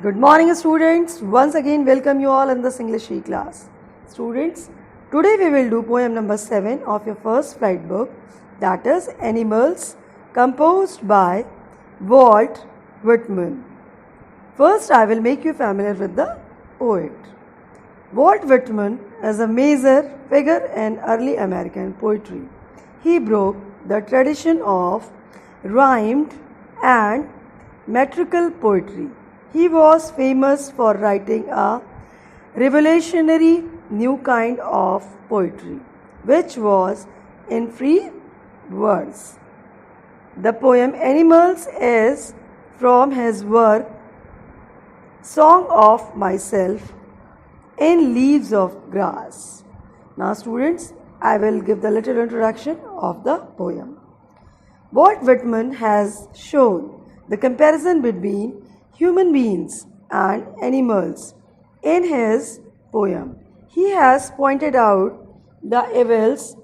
Good morning, students. Once again, welcome you all in this English class. Students, today we will do poem number 7 of your first flight book, that is Animals, composed by Walt Whitman. First, I will make you familiar with the poet. Walt Whitman is a major figure in early American poetry. He broke the tradition of rhymed and metrical poetry. He was famous for writing a revolutionary new kind of poetry, which was in free verse. The poem Animals is from his work Song of Myself in Leaves of Grass. Now, students, I will give the little introduction of the poem. Walt Whitman has shown the comparison between human beings and animals in his poem. He has pointed out the evils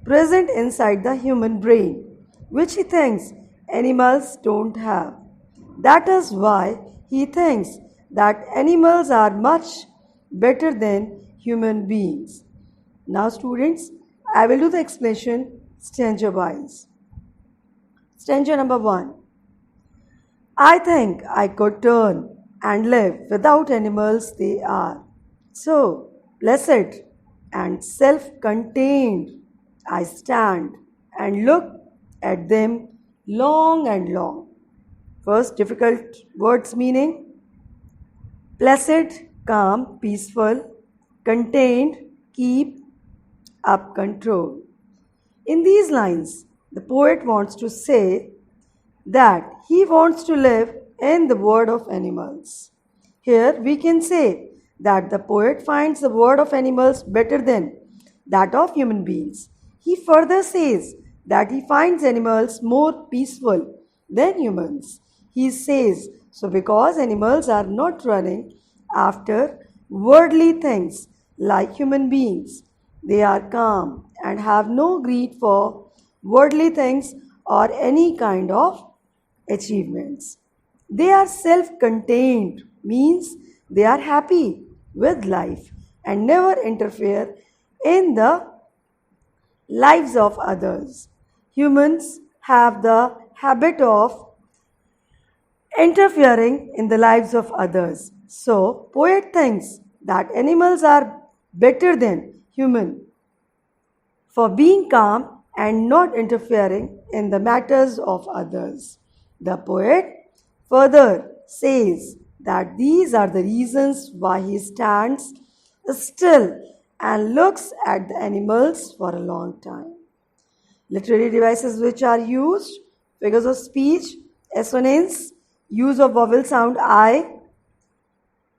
present inside the human brain, which he thinks animals don't have. That is why he thinks that animals are much better than human beings. Now, students, I will do the explanation stanza wise. Stanza number 1. I think I could turn and live without animals they are. So blessed and self-contained, I stand and look at them long and long. First, difficult words meaning: placid, calm, peaceful; contained, keep up control. In these lines, the poet wants to say that he wants to live in the world of animals. Here we can say that the poet finds the world of animals better than that of human beings. He further says that he finds animals more peaceful than humans. He says so because animals are not running after worldly things like human beings. They are calm and have no greed for worldly things or any kind of achievements. They are self-contained, means they are happy with life and never interfere in the lives of others. Humans have the habit of interfering in the lives of others. So, poet thinks that animals are better than human for being calm and not interfering in the matters of others. The poet further says that these are the reasons why he stands still and looks at the animals for a long time. Literary devices which are used: figures of speech, assonance, use of vowel sound I.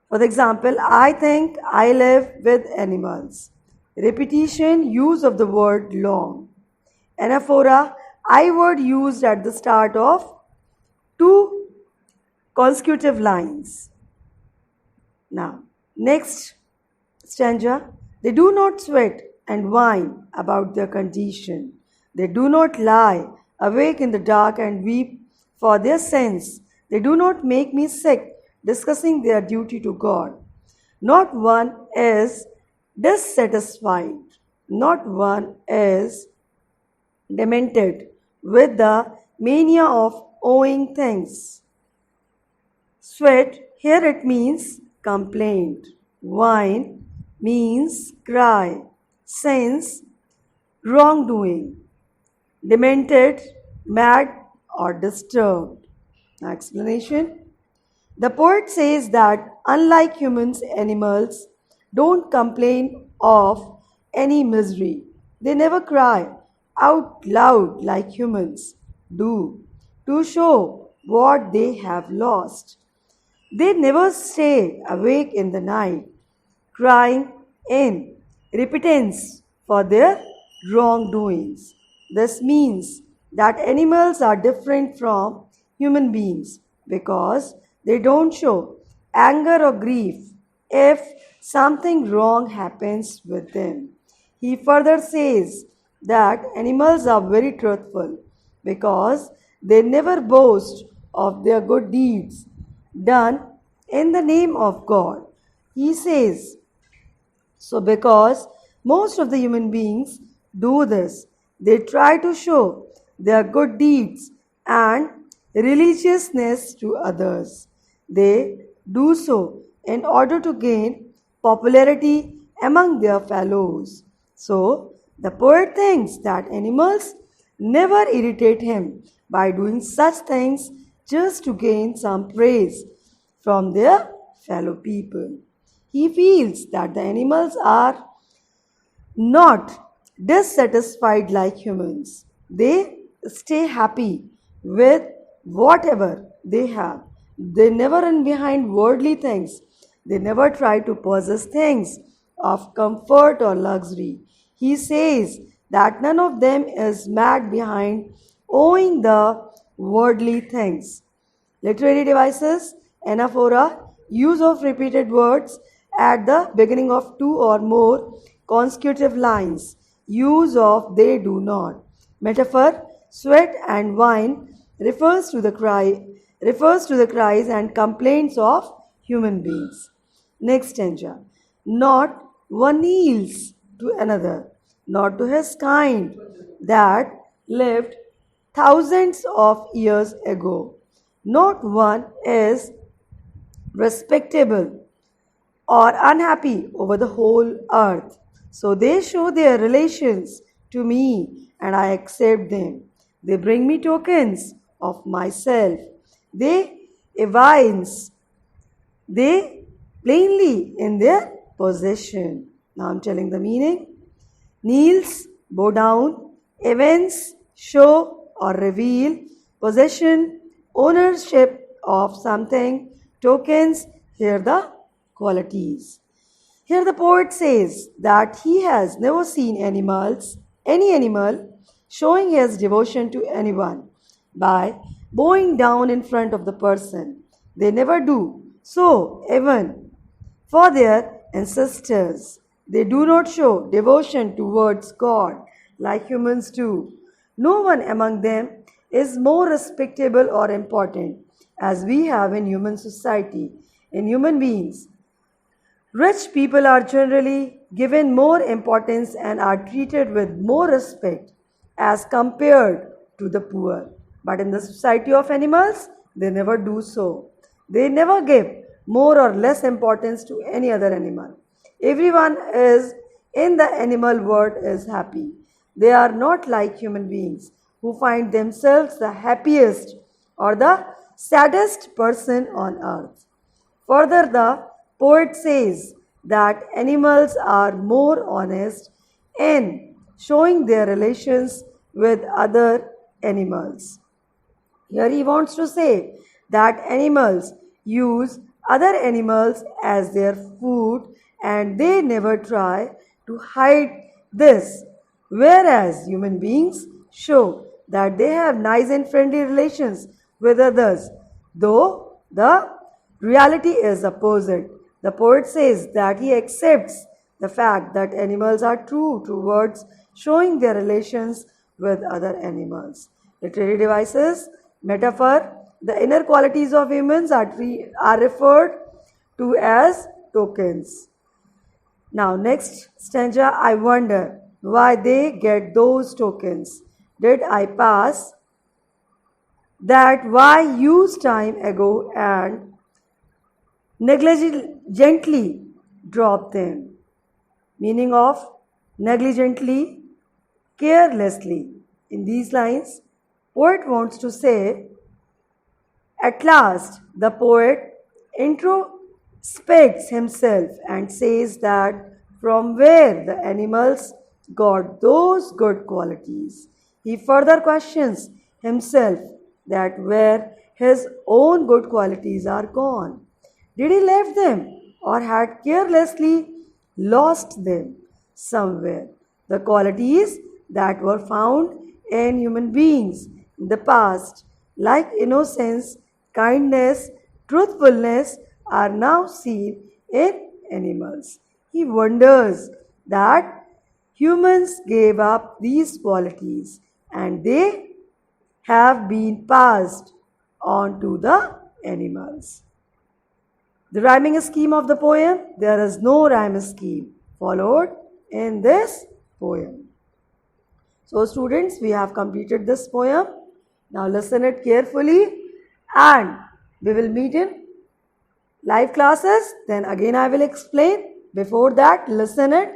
For example, I think I live with animals. Repetition, use of the word long. Anaphora, I word used at the start of two consecutive lines. Now, next stanza. They do not sweat and whine about their condition. They do not lie awake in the dark and weep for their sins. They do not make me sick discussing their duty to God. Not one is dissatisfied. Not one is demented with the mania of owing things. Sweat, here it means complaint. Whine means cry. Sins, wrongdoing. Demented, mad or disturbed. Now, explanation. The poet says that unlike humans, animals don't complain of any misery. They never cry out loud like humans do to show what they have lost. They never stay awake in the night crying in repentance for their wrongdoings. This means that animals are different from human beings because they don't show anger or grief if something wrong happens with them. He further says that animals are very truthful because they never boast of their good deeds done in the name of God. He says, so because most of the human beings do this, they try to show their good deeds and religiousness to others. They do so in order to gain popularity among their fellows. So, the poet thinks that animals never irritate him by doing such things just to gain some praise from their fellow people. He feels that the animals are not dissatisfied like humans. They stay happy with whatever they have. They never run behind worldly things. They never try to possess things of comfort or luxury. He says that none of them is mad behind owing the worldly things. Literary devices, anaphora, use of repeated words at the beginning of two or more consecutive lines, use of they do not. Metaphor, sweat and wine refers to the cries and complaints of human beings. Next stanza. Not one yields to another, not to his kind that lived thousands of years ago. Not one is respectable or unhappy over the whole earth. So they show their relations to me and I accept them. They bring me tokens of myself. They evince, they plainly in their possession. Now I'm telling the meaning. Kneels, bow down, evince, show or reveal, possession, ownership of something, tokens, here the qualities. Here the poet says that he has never seen any animal, showing his devotion to anyone by bowing down in front of the person. They never do so even for their ancestors. They do not show devotion towards God like humans do. No one among them is more respectable or important as we have in human society, in human beings. Rich people are generally given more importance and are treated with more respect as compared to the poor. But in the society of animals, they never do so. They never give more or less importance to any other animal. Everyone is in the animal world is happy. They are not like human beings who find themselves the happiest or the saddest person on earth. Further, the poet says that animals are more honest in showing their relations with other animals. Here he wants to say that animals use other animals as their food and they never try to hide this, whereas human beings show that they have nice and friendly relations with others, though the reality is opposite. The poet says that he accepts the fact that animals are true towards showing their relations with other animals. Literary devices, metaphor, the inner qualities of humans are referred to as tokens. Now, next stanza, I wonder why they get those tokens. Did I pass that why use time ago and negligently drop them? Meaning of negligently, carelessly. In these lines, poet wants to say, at last the poet introspects himself and says that from where the animals got those good qualities. He further questions himself that where his own good qualities are gone. Did he leave them or had carelessly lost them somewhere? The qualities that were found in human beings in the past, like innocence, kindness, truthfulness, are now seen in animals. He wonders that humans gave up these qualities and they have been passed on to the animals. The rhyming scheme of the poem, there is no rhyme scheme followed in this poem. So students, we have completed this poem. Now listen it carefully and we will meet in live classes. Then again I will explain. Before that, listen it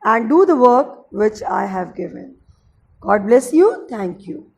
and do the work which I have given. God bless you. Thank you.